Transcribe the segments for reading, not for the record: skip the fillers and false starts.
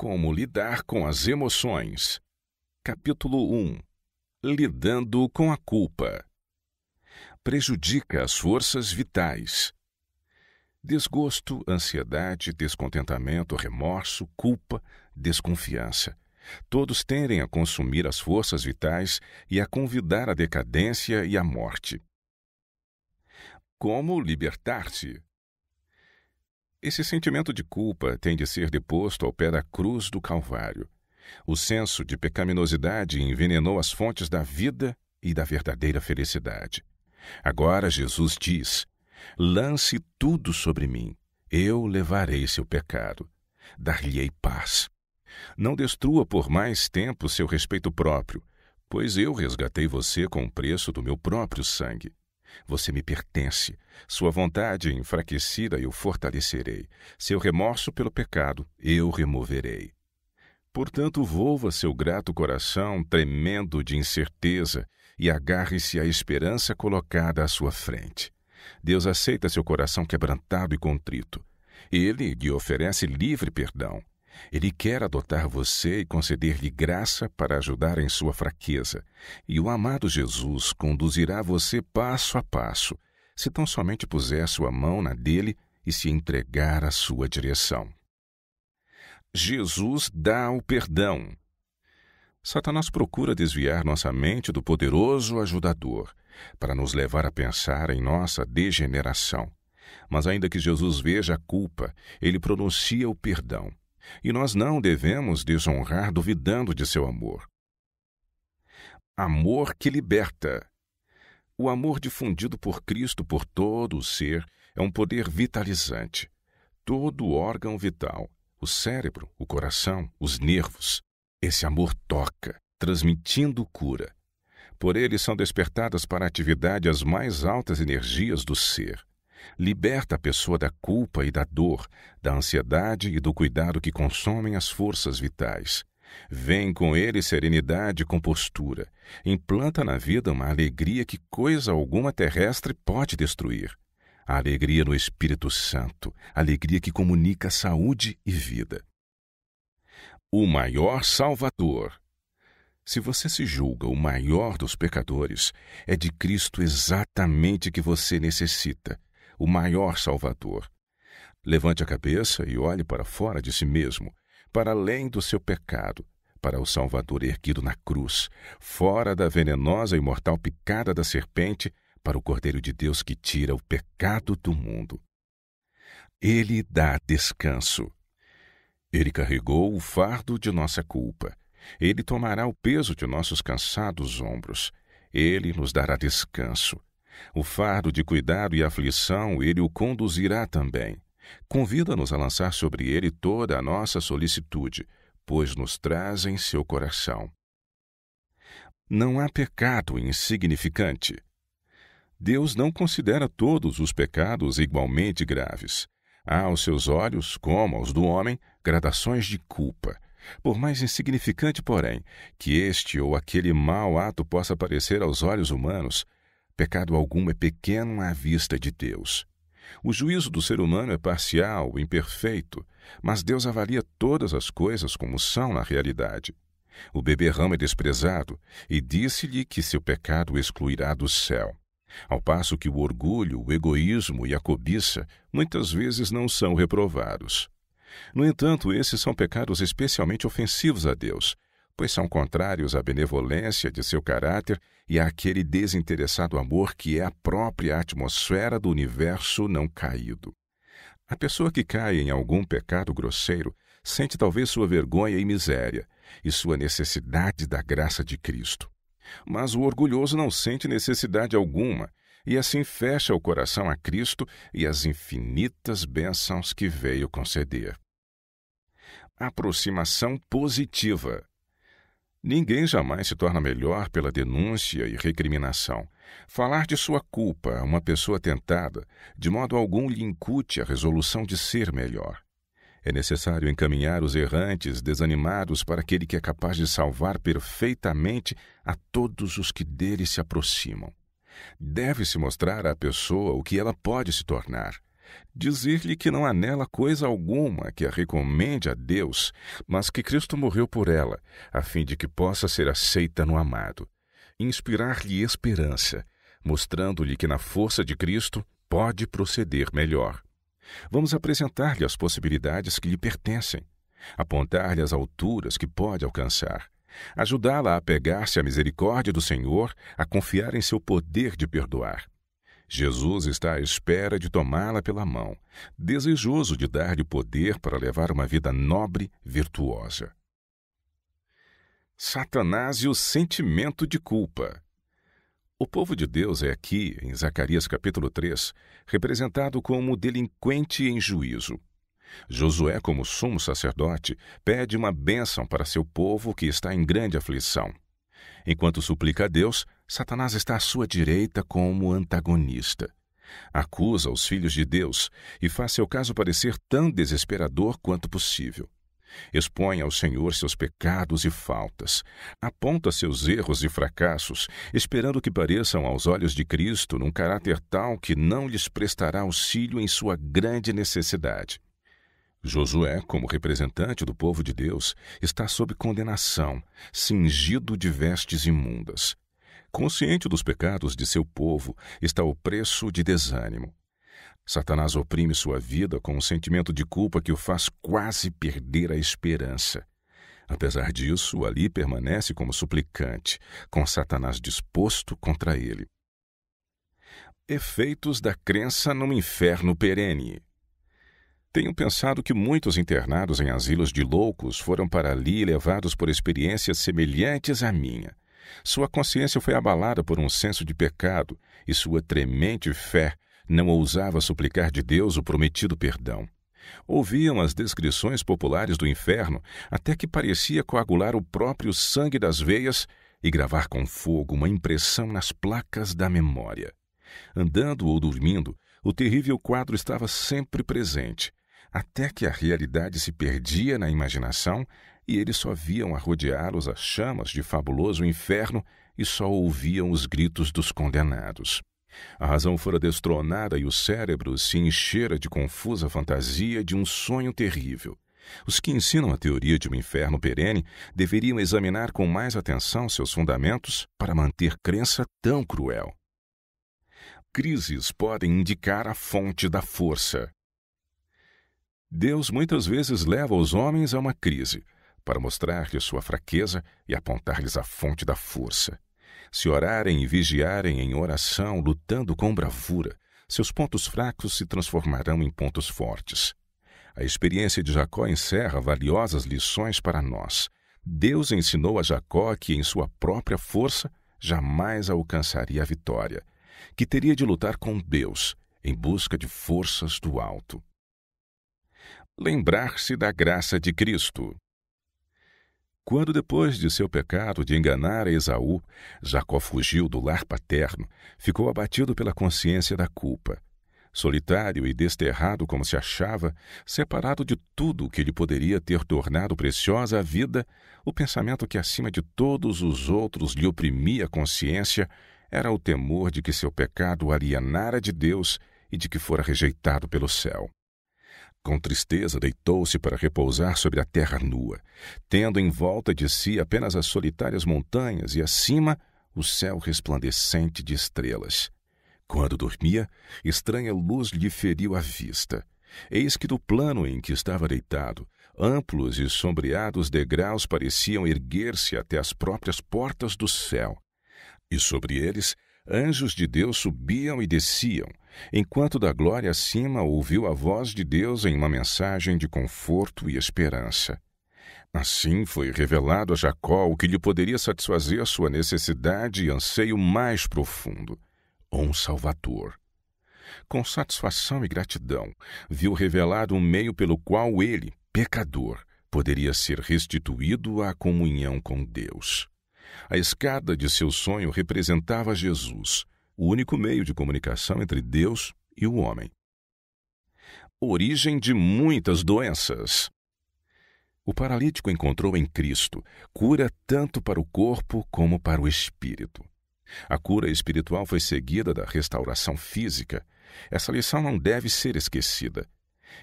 Como lidar com as emoções. Capítulo 1. Lidando com a culpa. Prejudica as forças vitais. Desgosto, ansiedade, descontentamento, remorso, culpa, desconfiança. Todos tendem a consumir as forças vitais e a convidar à decadência e à morte. Como libertar-se? Esse sentimento de culpa tem de ser deposto ao pé da cruz do Calvário. O senso de pecaminosidade envenenou as fontes da vida e da verdadeira felicidade. Agora Jesus diz: lance tudo sobre mim, eu levarei seu pecado, dar-lhe-ei paz. Não destrua por mais tempo seu respeito próprio, pois eu resgatei você com o preço do meu próprio sangue. Você me pertence. Sua vontade enfraquecida eu fortalecerei. Seu remorso pelo pecado eu removerei. Portanto, volva seu grato coração tremendo de incerteza e agarre-se à esperança colocada à sua frente. Deus aceita seu coração quebrantado e contrito. Ele lhe oferece livre perdão. Ele quer adotar você e conceder-lhe graça para ajudar em sua fraqueza. E o amado Jesus conduzirá você passo a passo, se tão somente puser sua mão na dele e se entregar à sua direção. Jesus dá o perdão. Satanás procura desviar nossa mente do poderoso ajudador, para nos levar a pensar em nossa degeneração. Mas ainda que Jesus veja a culpa, ele pronuncia o perdão. E nós não devemos desonrar duvidando de seu amor. Amor que liberta. O amor difundido por Cristo por todo o ser é um poder vitalizante. Todo órgão vital, o cérebro, o coração, os nervos. Esse amor toca, transmitindo cura. Por ele são despertadas para a atividade as mais altas energias do ser. Liberta a pessoa da culpa e da dor, da ansiedade e do cuidado que consomem as forças vitais. Vem com ele serenidade e compostura. Implanta na vida uma alegria que coisa alguma terrestre pode destruir. A alegria no Espírito Santo, alegria que comunica saúde e vida. O maior Salvador. Se você se julga o maior dos pecadores, é de Cristo exatamente que você necessita. O maior Salvador. Levante a cabeça e olhe para fora de si mesmo, para além do seu pecado, para o Salvador erguido na cruz, fora da venenosa e mortal picada da serpente, para o Cordeiro de Deus que tira o pecado do mundo. Ele dá descanso. Ele carregou o fardo de nossa culpa. Ele tomará o peso de nossos cansados ombros. Ele nos dará descanso. O fardo de cuidado e aflição ele o conduzirá também. Convida-nos a lançar sobre ele toda a nossa solicitude, pois nos traz em seu coração. Não há pecado insignificante. Deus não considera todos os pecados igualmente graves. Há aos seus olhos, como aos do homem, gradações de culpa. Por mais insignificante, porém, que este ou aquele mau ato possa parecer aos olhos humanos, pecado algum é pequeno à vista de Deus. O juízo do ser humano é parcial, imperfeito, mas Deus avalia todas as coisas como são na realidade. O beberrão é desprezado e disse-lhe que seu pecado o excluirá do céu, ao passo que o orgulho, o egoísmo e a cobiça muitas vezes não são reprovados. No entanto, esses são pecados especialmente ofensivos a Deus, pois são contrários à benevolência de seu caráter e àquele desinteressado amor que é a própria atmosfera do universo não caído. A pessoa que cai em algum pecado grosseiro sente talvez sua vergonha e miséria e sua necessidade da graça de Cristo. Mas o orgulhoso não sente necessidade alguma e assim fecha o coração a Cristo e às infinitas bênçãos que veio conceder. Aproximação positiva. Ninguém jamais se torna melhor pela denúncia e recriminação. Falar de sua culpa a uma pessoa tentada, de modo algum lhe incute a resolução de ser melhor. É necessário encaminhar os errantes desanimados para aquele que é capaz de salvar perfeitamente a todos os que dele se aproximam. Deve-se mostrar à pessoa o que ela pode se tornar. dizer-lhe que não há nela coisa alguma que a recomende a Deus, mas que Cristo morreu por ela, a fim de que possa ser aceita no amado. Inspirar-lhe esperança, mostrando-lhe que na força de Cristo pode proceder melhor. Vamos apresentar-lhe as possibilidades que lhe pertencem, apontar-lhe as alturas que pode alcançar, ajudá-la a apegar-se à misericórdia do Senhor, a confiar em seu poder de perdoar. Jesus está à espera de tomá-la pela mão, desejoso de dar-lhe poder para levar uma vida nobre, virtuosa. Satanás e o sentimento de culpa. O povo de Deus é aqui, em Zacarias capítulo 3, representado como delinquente em juízo. Josué, como sumo sacerdote, pede uma bênção para seu povo que está em grande aflição. Enquanto suplica a Deus, Satanás está à sua direita como antagonista. Acusa os filhos de Deus e faz seu caso parecer tão desesperador quanto possível. Expõe ao Senhor seus pecados e faltas, aponta seus erros e fracassos, esperando que pareçam aos olhos de Cristo num caráter tal que não lhes prestará auxílio em sua grande necessidade. Josué, como representante do povo de Deus, está sob condenação, cingido de vestes imundas. Consciente dos pecados de seu povo, está opresso de desânimo. Satanás oprime sua vida com um sentimento de culpa que o faz quase perder a esperança. Apesar disso, ali permanece como suplicante, com Satanás disposto contra ele. Efeitos da crença no inferno perene. Tenho pensado que muitos internados em asilos de loucos foram para ali levados por experiências semelhantes à minha. Sua consciência foi abalada por um senso de pecado e sua tremente fé não ousava suplicar de Deus o prometido perdão. Ouviam as descrições populares do inferno até que parecia coagular o próprio sangue das veias e gravar com fogo uma impressão nas placas da memória. Andando ou dormindo, o terrível quadro estava sempre presente, até que a realidade se perdia na imaginação e eles só viam a rodeá-los as chamas de fabuloso inferno e só ouviam os gritos dos condenados. A razão fora destronada e o cérebro se enchera de confusa fantasia de um sonho terrível. Os que ensinam a teoria de um inferno perene deveriam examinar com mais atenção seus fundamentos para manter crença tão cruel. Crises podem indicar a fonte da força. Deus muitas vezes leva os homens a uma crise, para mostrar-lhes sua fraqueza e apontar-lhes a fonte da força. Se orarem e vigiarem em oração, lutando com bravura, seus pontos fracos se transformarão em pontos fortes. A experiência de Jacó encerra valiosas lições para nós. Deus ensinou a Jacó que, em sua própria força, jamais alcançaria a vitória, que teria de lutar com Deus, em busca de forças do alto. Lembrar-se da graça de Cristo. Quando, depois de seu pecado de enganar a Esaú, Jacó fugiu do lar paterno, ficou abatido pela consciência da culpa. Solitário e desterrado como se achava, separado de tudo o que lhe poderia ter tornado preciosa a vida, o pensamento que acima de todos os outros lhe oprimia a consciência era o temor de que seu pecado o alienara de Deus e de que fora rejeitado pelo céu. Com tristeza deitou-se para repousar sobre a terra nua, tendo em volta de si apenas as solitárias montanhas e acima o céu resplandecente de estrelas. Quando dormia, estranha luz lhe feriu a vista. Eis que do plano em que estava deitado, amplos e sombreados degraus pareciam erguer-se até as próprias portas do céu. E sobre eles, anjos de Deus subiam e desciam, enquanto da glória acima ouviu a voz de Deus em uma mensagem de conforto e esperança. Assim foi revelado a Jacó o que lhe poderia satisfazer sua necessidade e anseio mais profundo: um Salvador. Com satisfação e gratidão, viu revelado um meio pelo qual ele, pecador, poderia ser restituído à comunhão com Deus. A escada de seu sonho representava Jesus, o único meio de comunicação entre Deus e o homem. Origem de muitas doenças. O paralítico encontrou em Cristo cura tanto para o corpo como para o espírito. A cura espiritual foi seguida da restauração física. Essa lição não deve ser esquecida.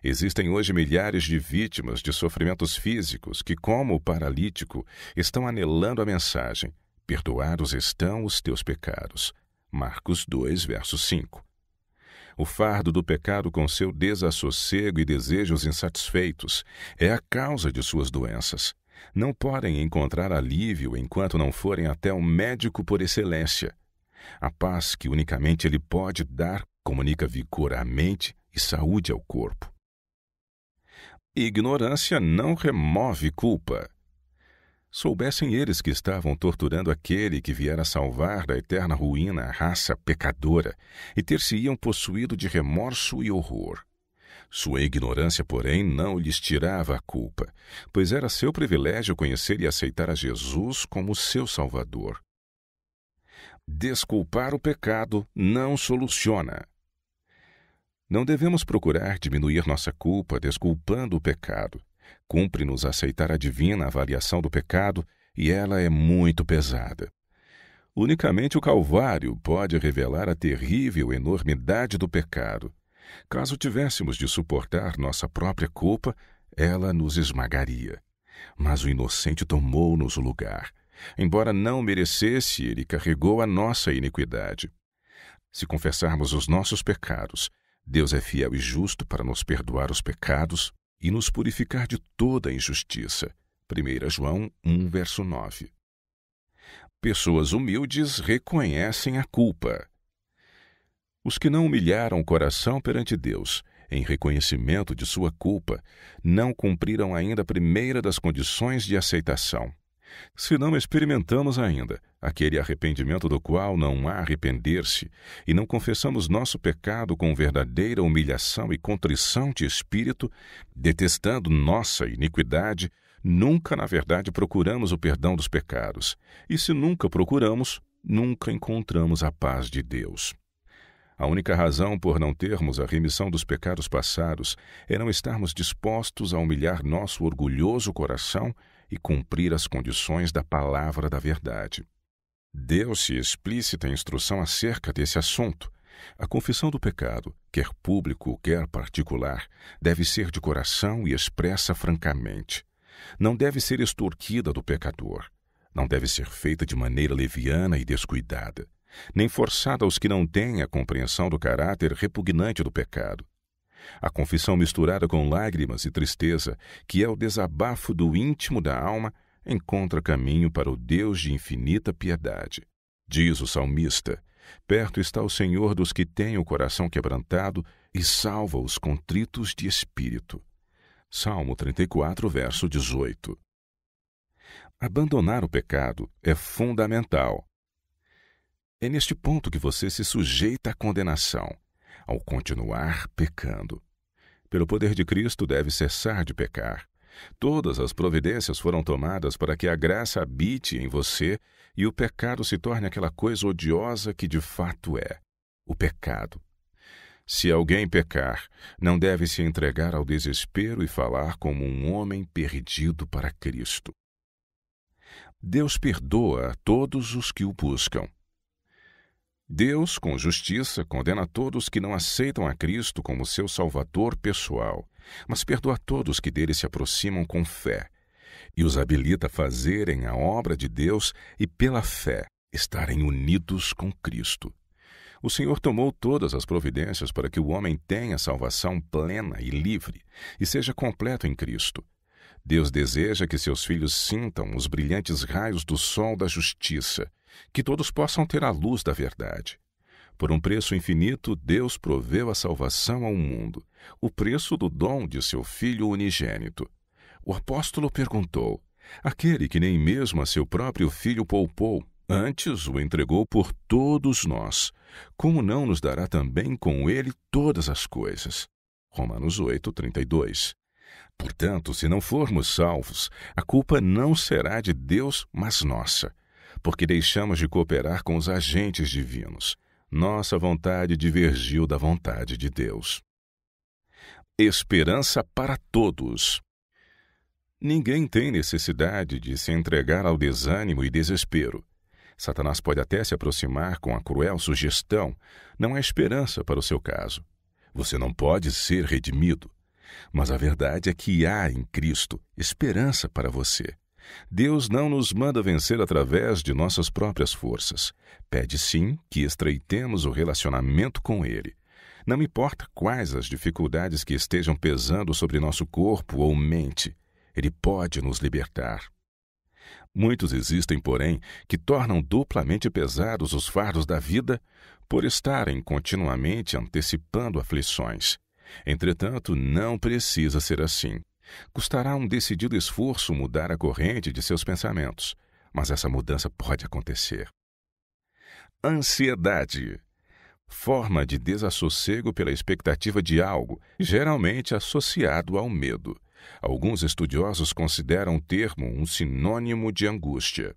Existem hoje milhares de vítimas de sofrimentos físicos que, como o paralítico, estão anelando a mensagem: perdoados estão os teus pecados. Marcos 2, verso 5. O fardo do pecado, com seu desassossego e desejos insatisfeitos, é a causa de suas doenças. Não podem encontrar alívio enquanto não forem até o médico por excelência. A paz que unicamente ele pode dar comunica vigor à mente e saúde ao corpo. Ignorância não remove culpa. Soubessem eles que estavam torturando aquele que viera salvar da eterna ruína a raça pecadora, e ter-se-iam possuído de remorso e horror. Sua ignorância, porém, não lhes tirava a culpa, pois era seu privilégio conhecer e aceitar a Jesus como seu Salvador. Desculpar o pecado não soluciona. Não devemos procurar diminuir nossa culpa desculpando o pecado. Cumpre-nos aceitar a divina avaliação do pecado, e ela é muito pesada. Unicamente o Calvário pode revelar a terrível enormidade do pecado. Caso tivéssemos de suportar nossa própria culpa, ela nos esmagaria. Mas o inocente tomou-nos o lugar. Embora não merecesse, ele carregou a nossa iniquidade. Se confessarmos os nossos pecados, Deus é fiel e justo para nos perdoar os pecados e nos purificar de toda a injustiça. 1 João 1, verso 9. Pessoas humildes reconhecem a culpa. Os que não humilharam o coração perante Deus, em reconhecimento de sua culpa, não cumpriram ainda a primeira das condições de aceitação. Se não experimentamos ainda aquele arrependimento do qual não há arrepender-se, e não confessamos nosso pecado com verdadeira humilhação e contrição de espírito, detestando nossa iniquidade, nunca na verdade procuramos o perdão dos pecados. E se nunca procuramos, nunca encontramos a paz de Deus. A única razão por não termos a remissão dos pecados passados é não estarmos dispostos a humilhar nosso orgulhoso coração e cumprir as condições da palavra da verdade. Deu-se explícita instrução acerca desse assunto. A confissão do pecado, quer público, quer particular, deve ser de coração e expressa francamente. Não deve ser extorquida do pecador. Não deve ser feita de maneira leviana e descuidada, nem forçada aos que não têm a compreensão do caráter repugnante do pecado. A confissão misturada com lágrimas e tristeza, que é o desabafo do íntimo da alma, encontra caminho para o Deus de infinita piedade. Diz o salmista: perto está o Senhor dos que têm o coração quebrantado e salva os contritos de espírito. Salmo 34, verso 18. Abandonar o pecado é fundamental. É neste ponto que você se sujeita à condenação, ao continuar pecando. Pelo poder de Cristo, deve cessar de pecar. Todas as providências foram tomadas para que a graça habite em você e o pecado se torne aquela coisa odiosa que de fato é: o pecado. Se alguém pecar, não deve se entregar ao desespero e falar como um homem perdido para Cristo. Deus perdoa a todos os que o buscam. Deus, com justiça, condena todos que não aceitam a Cristo como seu Salvador pessoal, mas perdoa todos que dele se aproximam com fé, e os habilita a fazerem a obra de Deus e, pela fé, estarem unidos com Cristo. O Senhor tomou todas as providências para que o homem tenha salvação plena e livre e seja completo em Cristo. Deus deseja que seus filhos sintam os brilhantes raios do sol da justiça, que todos possam ter a luz da verdade. Por um preço infinito, Deus proveu a salvação ao mundo, o preço do dom de seu Filho unigênito. O apóstolo perguntou: aquele que nem mesmo a seu próprio Filho poupou, antes o entregou por todos nós, como não nos dará também com ele todas as coisas? Romanos 8, 32. Portanto, se não formos salvos, a culpa não será de Deus, mas nossa, porque deixamos de cooperar com os agentes divinos. Nossa vontade divergiu da vontade de Deus. Esperança para todos. Ninguém tem necessidade de se entregar ao desânimo e desespero. Satanás pode até se aproximar com a cruel sugestão: não há esperança para o seu caso. Você não pode ser redimido. Mas a verdade é que há em Cristo esperança para você. Deus não nos manda vencer através de nossas próprias forças. Pede sim que estreitemos o relacionamento com Ele. Não importa quais as dificuldades que estejam pesando sobre nosso corpo ou mente, Ele pode nos libertar. Muitos existem, porém, que tornam duplamente pesados os fardos da vida por estarem continuamente antecipando aflições. Entretanto, não precisa ser assim. Custará um decidido esforço mudar a corrente de seus pensamentos, mas essa mudança pode acontecer. Ansiedade. Forma de desassossego pela expectativa de algo, geralmente associado ao medo. Alguns estudiosos consideram o termo um sinônimo de angústia.